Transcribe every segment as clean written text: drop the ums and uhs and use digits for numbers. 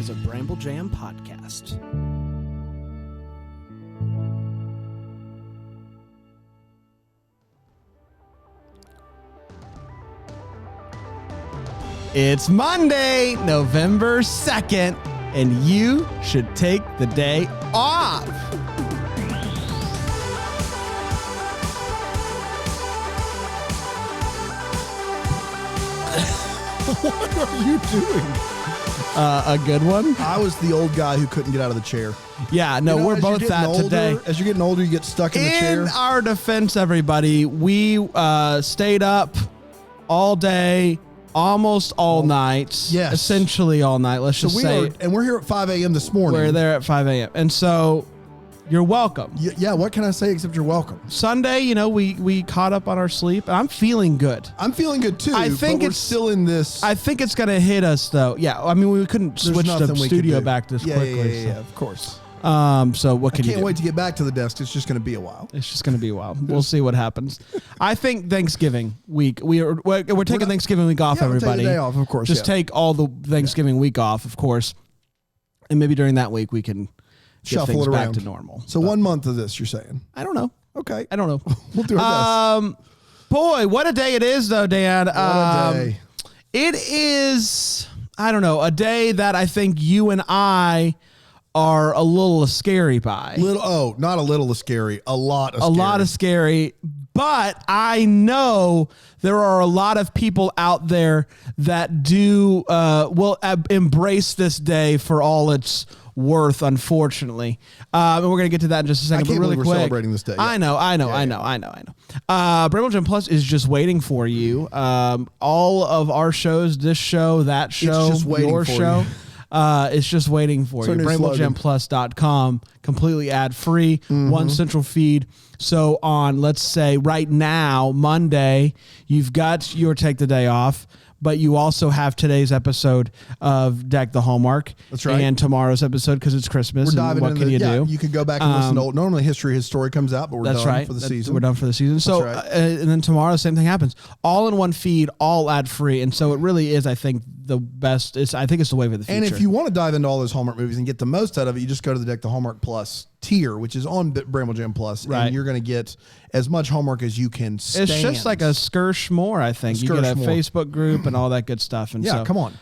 is a Bramble Jam podcast. It's Monday, November 2nd, and you should take the day off. What are you doing? A good one? I was the old guy who couldn't get out of the chair. Yeah, no, we're both that today. As you're getting older, you get stuck in the chair. In our defense, everybody, we stayed up all day, almost all night. Yes. Essentially all night, let's just say. And we're here at 5 a.m. this morning. We're there at 5 a.m. And so you're welcome. Yeah, what can I say except you're welcome? Sunday, you know, we caught up on our sleep. I'm feeling good. I'm feeling good too. I think but we're it's still in this. I think it's going to hit us, though. Yeah, I mean, we couldn't switch the studio back this quickly. Yeah, of course. So what can you do? I can't wait to get back to the desk. It's just going to be a while. It's just going to be a while. We'll see what happens. I think Thanksgiving week. We're taking Thanksgiving week off, everybody. Take the day off, of course. Just take all the Thanksgiving week off, of course. And maybe during that week we can get shuffle things it around back to normal. So 1 month of this, you're saying? I don't know. Okay. I don't know. We'll do our best. Boy, what a day it is, though, Dan. What a day. It is, I don't know, a day that I think you and I are a little scary by. Not a little scary. A lot of scary. A lot of scary. But I know there are a lot of people out there that will embrace this day for all its worth, unfortunately. And we're going to get to that in just a second. I can't but really believe quick, we're celebrating this day. Yeah. I know. Bramble Jam Plus is just waiting for you. All of our shows, this show, that show, it's just waiting your for show. You. It's just waiting for you. BrambleJamPlus.com, completely ad-free, one central feed. So on, let's say right now, Monday, you've got your Take the Day Off, but you also have today's episode of Deck the Hallmark. That's right. And tomorrow's episode because it's Christmas. We're diving what into can you do? You can go back and listen to old. Normally History His Story comes out, but we're done for the season. We're done for the season. So, and then tomorrow, same thing happens. All in one feed, all ad-free. And so it really is, I think, the best. I think it's the wave of the future. And if you want to dive into all those Hallmark movies and get the most out of it, you just go to the Deck the Hallmark Plus tier, which is on Bramble Jam Plus, and you're going to get as much Hallmark as you can stand. It's just like a skirsh more, I think. You get a Facebook group and all that good stuff. And yeah, come on.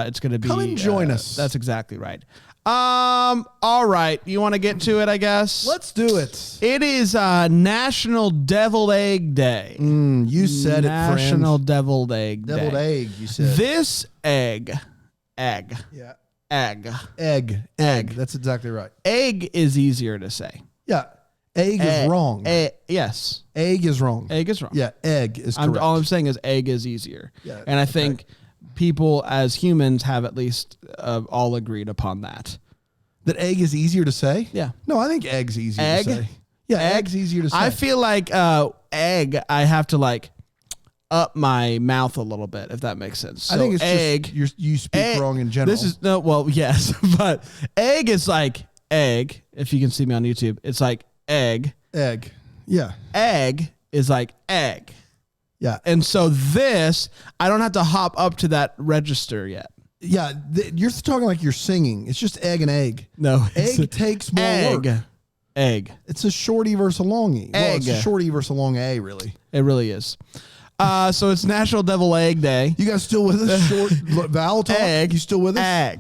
It's going to be... Come and join us. That's exactly right. All right. You want to get to it, I guess? Let's do it. It is National Deviled Egg Day. You said National it, friend. Deviled Egg Day. Deviled egg, you said. This egg. Yeah. Egg. That's exactly right. Egg is easier to say. Yeah. Egg is wrong. Yes. Egg is wrong. Egg is wrong. Yeah, egg is correct. All I'm saying is egg is easier. Yeah, and I think people as humans have at least all agreed upon that. That egg is easier to say? Yeah. No, I think egg's easier to say. Yeah, egg's easier to say. I feel like egg, I have to like up my mouth a little bit, if that makes sense. So I think it's egg. Just you speak wrong in general. This is yes, but egg is like egg. If you can see me on YouTube, it's like egg. Egg. Yeah. Egg is like egg. Yeah. And so this, I don't have to hop up to that register yet. Yeah. You're talking like you're singing. It's just egg and egg. No. Egg takes more work. Egg. It's a shorty versus a longy. Well, it's a shorty versus a long A, really. It really is. So it's National Deviled Egg Day. You guys still with us? Short vowel talk? Egg. You still with us?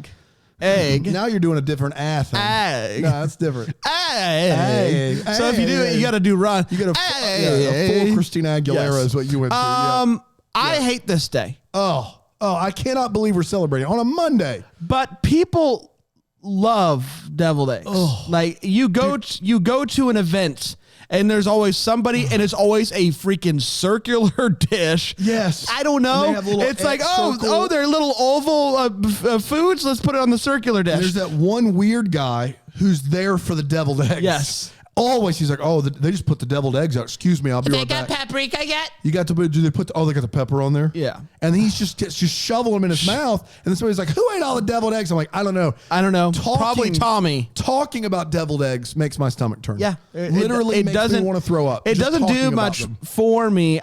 Egg. Now you're doing a different thing. Egg. No, that's different. Egg. So if you do it, you got to do run. You got a full Christina Aguilera is what you went through. I hate this day. Oh, I cannot believe we're celebrating on a Monday. But people love deviled eggs. Oh. Like you go to an event and there's always somebody and it's always a freaking circular dish. Yes. I don't know. It's like, they're little oval foods. Let's put it on the circular dish. And there's that one weird guy who's there for the deviled eggs. Yes. Always, he's like, they just put the deviled eggs out. Excuse me, I'll be right back. They got paprika yet? You got to put? Do they put? They got the pepper on there. Yeah. And he's just shoveling them in his mouth, and then somebody's like, "Who ate all the deviled eggs?" I'm like, "I don't know. Probably Tommy. Talking about deviled eggs makes my stomach turn. Yeah. Literally, makes me want to throw up. It just doesn't do talking much about them. for me.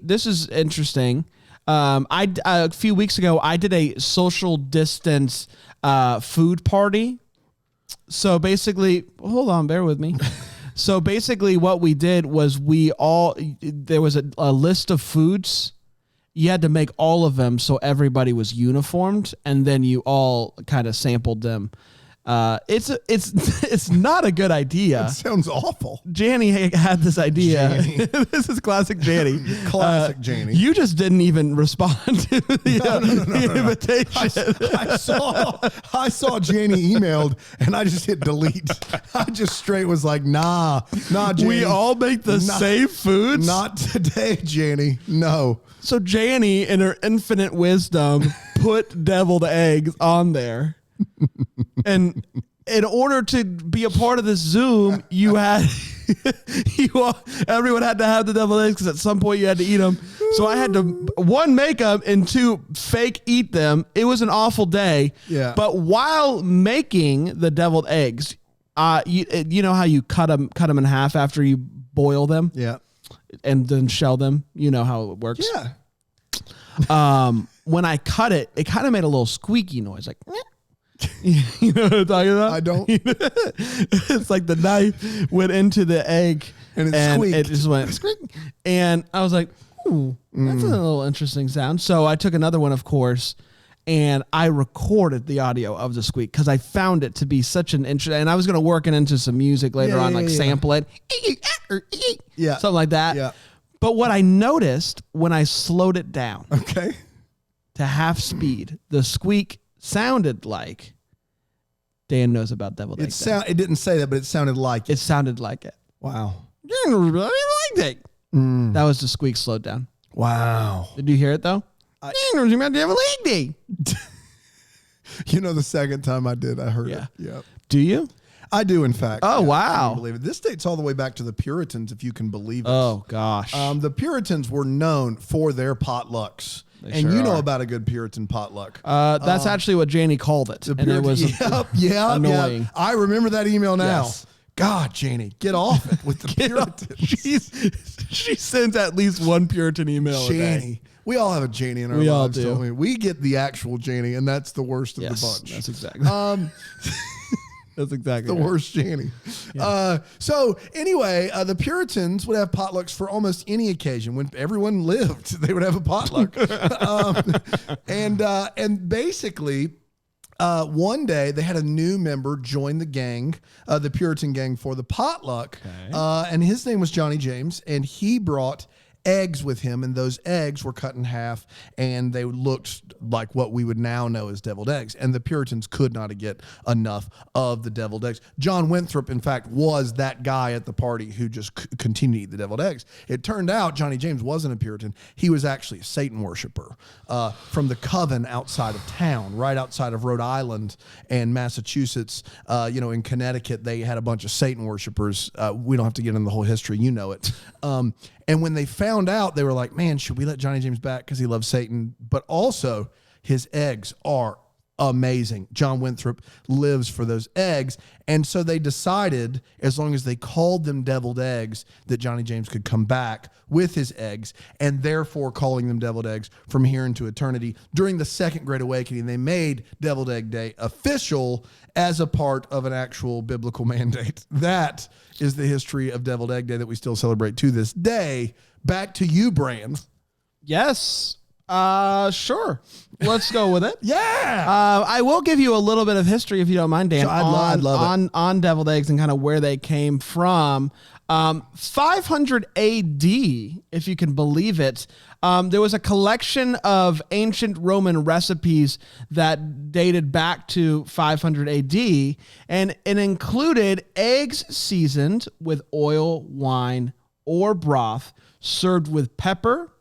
This is interesting. A few weeks ago, I did a social distance food party. So basically, hold on, bear with me. So basically what we did was there was a list of foods. You had to make all of them so everybody was uniformed, and then you all kind of sampled them. It's not a good idea. It sounds awful. Janie had this idea. This is classic Janie. Classic Janie. You just didn't even respond to the invitation. I saw Janie emailed, and I just hit delete. I just straight was like, nah, Janie. We all make the same foods? Not today, Janie. No. So Janie, in her infinite wisdom, put deviled eggs on there. And in order to be a part of this Zoom, you had everyone had to have the deviled eggs because at some point you had to eat them. So I had to, 1, make them, and 2, fake eat them. It was an awful day. Yeah. But while making the deviled eggs, you know how you cut them in half after you boil them? Yeah. And then shell them. You know how it works. Yeah. When I cut it, it kind of made a little squeaky noise, like. You know what I'm talking about? I don't. It's like the knife went into the egg and it just went squeak. And I was like, ooh, that's a little interesting sound. So I took another one, of course, and I recorded the audio of the squeak because I found it to be such an interesting. And I was going to work it into some music later on, sample it, something like that. Yeah. But what I noticed when I slowed it down, to half speed, the squeak sounded like Dan knows about deviled eggs. It didn't say that, but it sounded like it. It sounded like it. Wow. That was the squeak slowed down. Wow. Did you hear it though? You know, the second time I did, I heard it. Yep. Do you? I do, in fact. Oh, wow. I believe it. This dates all the way back to the Puritans, if you can believe it. Oh, gosh. The Puritans were known for their potlucks. And you know about a good Puritan potluck. That's actually what Janie called it. And it was annoying. Yeah. I remember that email now. Yes. God, Janie, get off it with the Puritans. She sends at least one Puritan email a day. We all have a Janie in our lives. All do. We? We get the actual Janie, and that's the worst of the bunch. That's exactly. That's exactly the worst Janie. Yeah. So anyway, the Puritans would have potlucks for almost any occasion. When everyone lived, they would have a potluck. And basically, one day they had a new member join the gang, the Puritan gang, for the potluck. And his name was Johnny James, and he brought eggs with him, and those eggs were cut in half, and they looked like what we would now know as deviled eggs. And the Puritans could not get enough of the deviled eggs. John Winthrop, in fact, was that guy at the party who just continued to eat the deviled eggs. It turned out Johnny James wasn't a Puritan. He was actually a Satan worshiper from the coven outside of town, right outside of Rhode Island and Massachusetts. In Connecticut, they had a bunch of Satan worshipers. We don't have to get into the whole history. You know it. And when they found out, they were like, man, should we let Johnny James back because he loves Satan? But also, his eggs are amazing. John Winthrop lives for those eggs. And so they decided, as long as they called them deviled eggs, that Johnny James could come back with his eggs, and therefore calling them deviled eggs from here into eternity. During the Second Great Awakening, they made Deviled Egg Day official as a part of an actual biblical mandate. That is the history of Deviled Egg Day that we still celebrate to this day. Back to you, Bran. Yes. Sure. Let's go with it. Yeah. I will give you a little bit of history, if you don't mind, Dan, so I'd love it. on deviled eggs and kind of where they came from. 500 AD, if you can believe it. There was a collection of ancient Roman recipes that dated back to 500 AD, and it included eggs seasoned with oil, wine, or broth, served with pepper,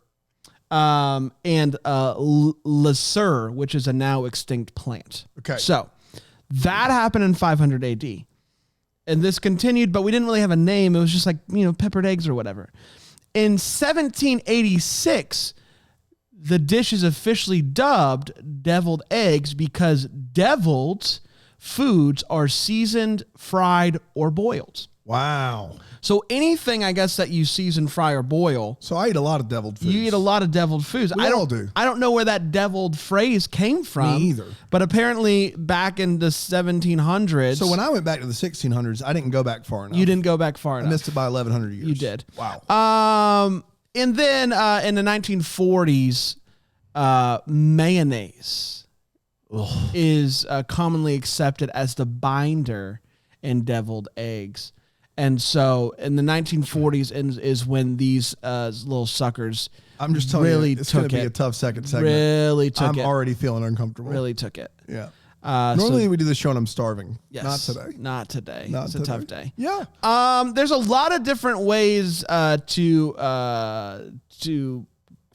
and lycur, which is a now extinct plant. Okay. So that happened in 500 AD. And this continued, but we didn't really have a name. It was just like, peppered eggs or whatever. In 1786, the dish is officially dubbed deviled eggs because deviled foods are seasoned, fried, or boiled. Wow. So anything, I guess, that you season, fry, or boil. So I eat a lot of deviled foods. You eat a lot of deviled foods. We all do. I don't know where that deviled phrase came from. Me either. But apparently back in the 1700s. So when I went back to the 1600s, I didn't go back far enough. You didn't go back far enough. I missed it by 1,100 years. You did. Wow. And then in the 1940s, mayonnaise is commonly accepted as the binder in deviled eggs. And so in the 1940s is when these little suckers I'm just telling really you, it's going took to be it. a tough second segment. Really took I'm it. already feeling uncomfortable. Really took it. Yeah. Normally so, we do this show and I'm starving. yes, Not today. Not today. Not It's today. a tough day. Yeah. There's a lot of different ways to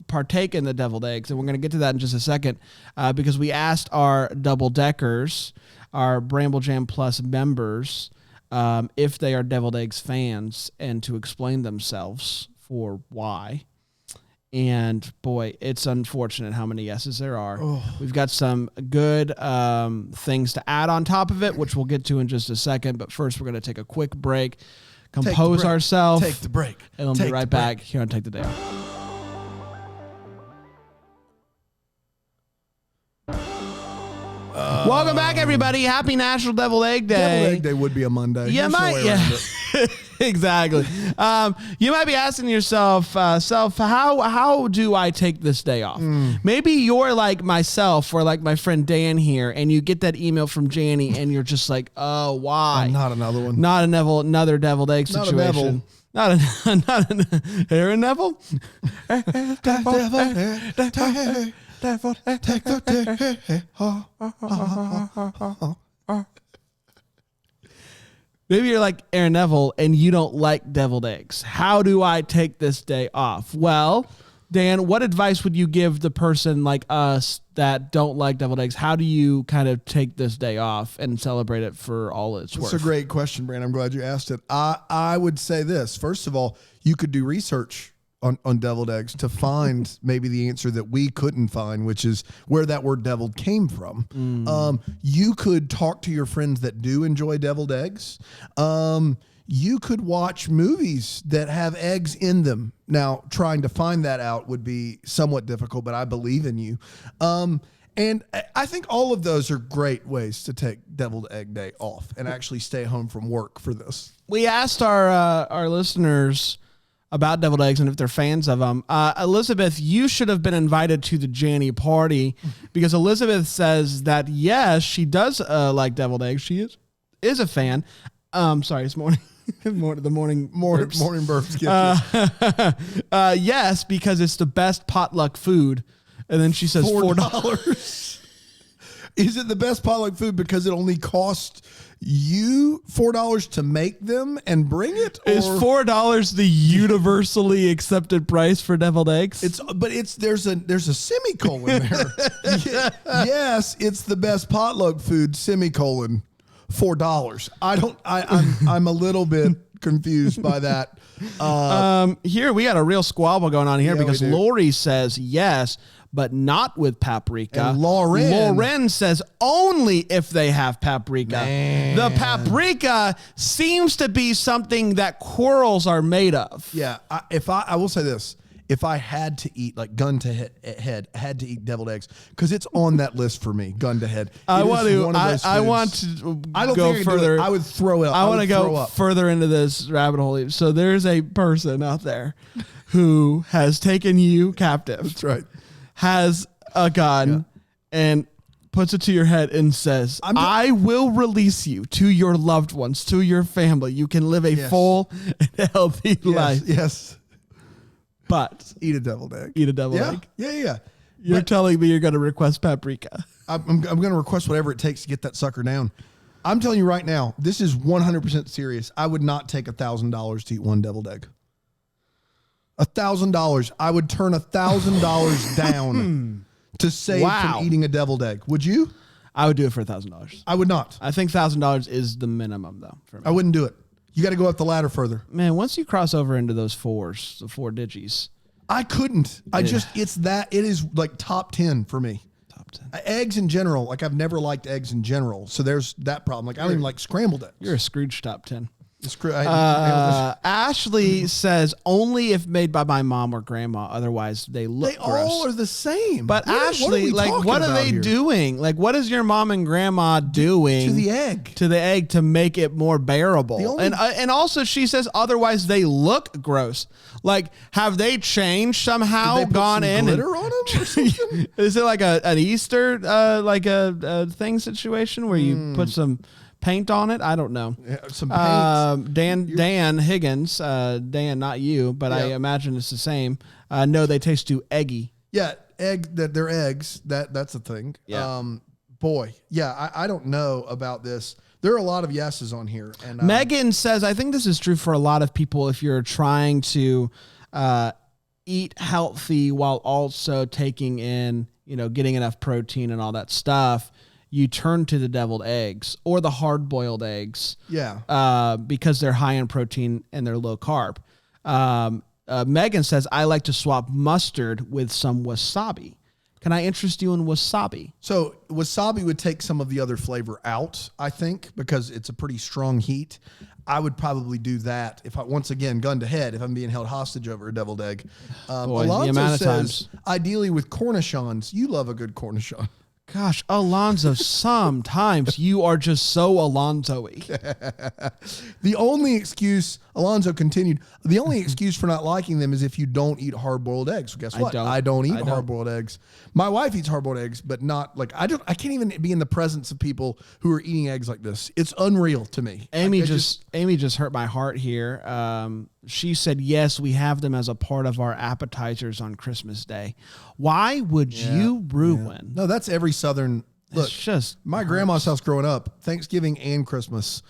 partake in the deviled eggs, and we're going to get to that in just a second because we asked our double deckers, our Bramble Jam Plus members, if they are deviled eggs fans and to explain themselves for why. And boy, it's unfortunate how many yeses there are. Oh. We've got some good things to add on top of it, which we'll get to in just a second. But first, we're going to take a quick break, compose ourselves. Take the break. And we'll be right back here on Take the Day Off. Welcome back, everybody. Happy National Deviled Egg Day. Deviled Egg Day would be a Monday. You might, exactly. You might be asking yourself, how do I take this day off? Maybe you're like myself or like my friend Dan here, and you get that email from Janny, and you're just like, oh, why? Not another one. Not another deviled egg situation. Not a Aaron Neville. Devil, take the day. Maybe you're like Aaron Neville and you don't like deviled eggs. How do I take this day off? Well, Dan, what advice would you give the person like us that don't like deviled eggs? How do you kind of take this day off and celebrate it for all it's worth? That's a great question, Brandon. I'm glad you asked it. I would say this. First of all, you could do research on deviled eggs to find maybe the answer that we couldn't find, which is where that word deviled came from. You could talk to your friends that do enjoy deviled eggs. You could watch movies that have eggs in them. Now, trying to find that out would be somewhat difficult, but I believe in you. And I think all of those are great ways to take deviled egg day off and actually stay home from work for this. We asked our listeners about deviled eggs and if they're fans of them. Elizabeth, you should have been invited to the Janny party because Elizabeth says that, yes, she does like deviled eggs. She is a fan. Sorry, it's morning. The morning burps. Yes, because it's the best potluck food. And then she says $4. Is it the best potluck food because it only costs you $4 to make them and bring it? Or? Is $4 the universally accepted price for deviled eggs? There's a semicolon there. Yes, it's the best potluck food, semicolon, $4. I'm a little bit confused by that. Here we got a real squabble going on here because we do. Lori says yes, but not with paprika. And Lauren says only if they have paprika. Man. The paprika seems to be something that quarrels are made of. Yeah, I will say this. If I had to eat, like gun to head, had to eat deviled eggs, because it's on that list for me, gun to head. I want to go further. I would throw it up. I want to go further into this rabbit hole. So there's a person out there who has taken you captive. That's right. Has a gun and puts it to your head and says, I will release you to your loved ones, to your family. You can live a full and healthy life. Yes. But eat a deviled egg. Egg. Yeah. You're telling me you're going to request paprika. I'm going to request whatever it takes to get that sucker down. I'm telling you right now, this is 100% serious. I would not take $1,000 to eat one deviled egg. $1,000. I would turn $1,000 down to save from eating a deviled egg. Would you? I would do it for $1,000. I would not. I think $1,000 is the minimum, though. For me. I wouldn't do it. You got to go up the ladder further. Man, once you cross over into those fours, the four digits. I couldn't. It is like top 10 for me. Top 10. Eggs in general. Like I've never liked eggs in general. So there's that problem. Like I don't even like scrambled eggs. You're a Scrooge top 10. Ashley says only if made by my mom or grandma. Otherwise, they look gross. They all are the same. But Ashley, what are they doing? Like, what is your mom and grandma doing to the egg to make it more bearable? And also, she says otherwise they look gross. Like, have they changed somehow? Did they put gone some in glitter on them or something? Is it like an Easter like a thing situation where you put some paint on it? I don't know. Yeah, some paint. Dan Higgins, Dan, not you, but I imagine it's the same. No, they taste too eggy. Yeah, they're eggs. That's a thing. Yeah. I don't know about this. There are a lot of yeses on here. And Megan says, I think this is true for a lot of people if you're trying to eat healthy while also taking in, getting enough protein and all that stuff. You turn to the deviled eggs or the hard-boiled eggs. Yeah. Because they're high in protein and they're low carb. Megan says, I like to swap mustard with some wasabi. Can I interest you in wasabi? So wasabi would take some of the other flavor out, I think, because it's a pretty strong heat. I would probably do that if once again, gun to head, if I'm being held hostage over a deviled egg. Alonzo says, ideally with cornichons. You love a good cornichon. Gosh, Alonzo, sometimes you are just so Alonzo-y. The only excuse, Alonzo continued, the only excuse for not liking them is if you don't eat hard-boiled eggs. Well, guess what? I don't eat hard-boiled eggs. My wife eats hard-boiled eggs, but not like, I can't even be in the presence of people who are eating eggs like this. It's unreal to me. Amy just hurt my heart here. She said, yes, we have them as a part of our appetizers on Christmas Day. Why would you ruin? No, that's every Southern. Look, it's just my grandma's house growing up, Thanksgiving and Christmas,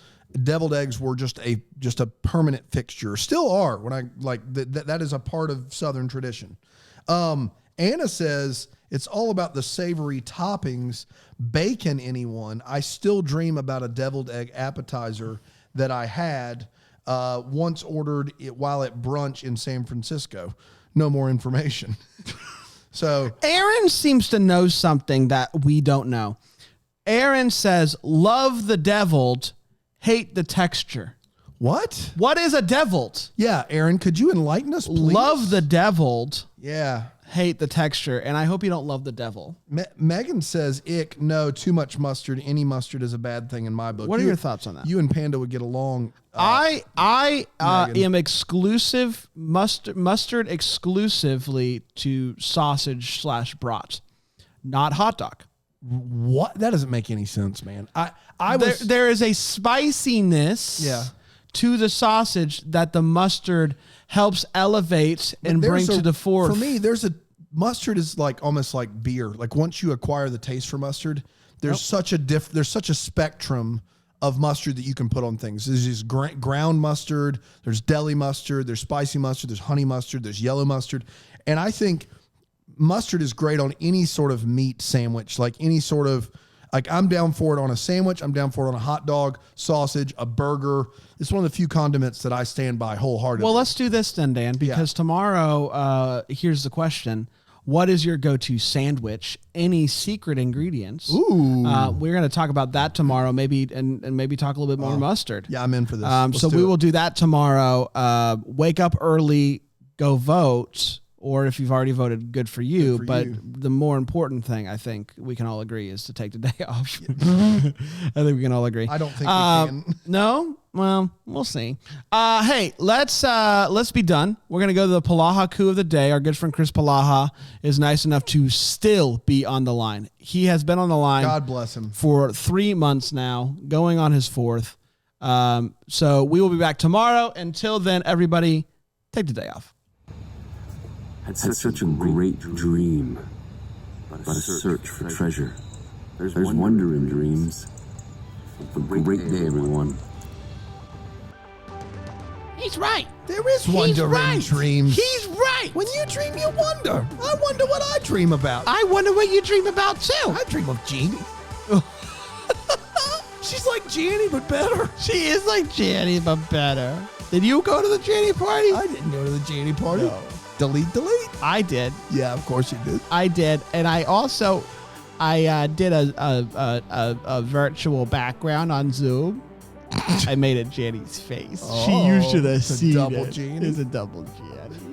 deviled eggs were just a permanent fixture. Still are when I that is a part of Southern tradition. Anna says it's all about the savory toppings. Bacon, anyone. I still dream about a deviled egg appetizer that I had once ordered it while at brunch in San Francisco. No more information. So Aaron seems to know something that we don't know. Aaron says, love the deviled, hate the texture. What? What is a deviled? Yeah, Aaron, could you enlighten us, please? Love the deviled. Yeah. Hate the texture, and I hope you don't love the devil. Megan says, ick, no, too much mustard. Any mustard is a bad thing in my book. What are your thoughts on that? You and Panda would get along. I am exclusive mustard exclusively to sausage / brat, not hot dog. What? That doesn't make any sense, man. There is a spiciness to the sausage that the mustard helps elevate and bring to the fore. For me, mustard is like almost like beer. Like once you acquire the taste for mustard, there's such a spectrum of mustard that you can put on things. There's just ground mustard, there's deli mustard, there's spicy mustard, there's honey mustard, there's yellow mustard. And I think mustard is great on any sort of meat sandwich, like any sort of, like I'm down for it on a sandwich, I'm down for it on a hot dog, sausage, a burger. It's one of the few condiments that I stand by wholeheartedly. Well, let's do this then, Dan, because tomorrow, here's the question. What is your go-to sandwich? Any secret ingredients? Ooh. We're going to talk about that tomorrow, maybe and maybe talk a little bit more mustard. Yeah, I'm in for this. So we will do that tomorrow. Wake up early, go vote. Or if you've already voted, good for you. The more important thing, I think we can all agree, is to take the day off. I think we can all agree. I don't think we can. No? Well, we'll see. Hey, let's be done. We're going to go to the Palaha coup of the day. Our good friend Chris Palaha is nice enough to still be on the line. He has been on the line. God bless him. For 3 months now, going on his 4th. So we will be back tomorrow. Until then, everybody, take the day off. Had such a great dream, but a search for treasure. There's wonder in dreams. Have a great day, everyone. He's right. There is wonder in dreams. He's right. When you dream, you wonder. I wonder what I dream about. I wonder what you dream about, too. I dream of Jeannie. She's like Jeannie, but better. She is like Jeannie, but better. Did you go to the Jeannie party? I didn't go to the Jeannie party. No. Delete. I did. Yeah, of course you did. I did, and I also did a virtual background on Zoom. I made a Jenny's face. Oh, you should have it's a seen double it. Jenny? It's a double Jenny.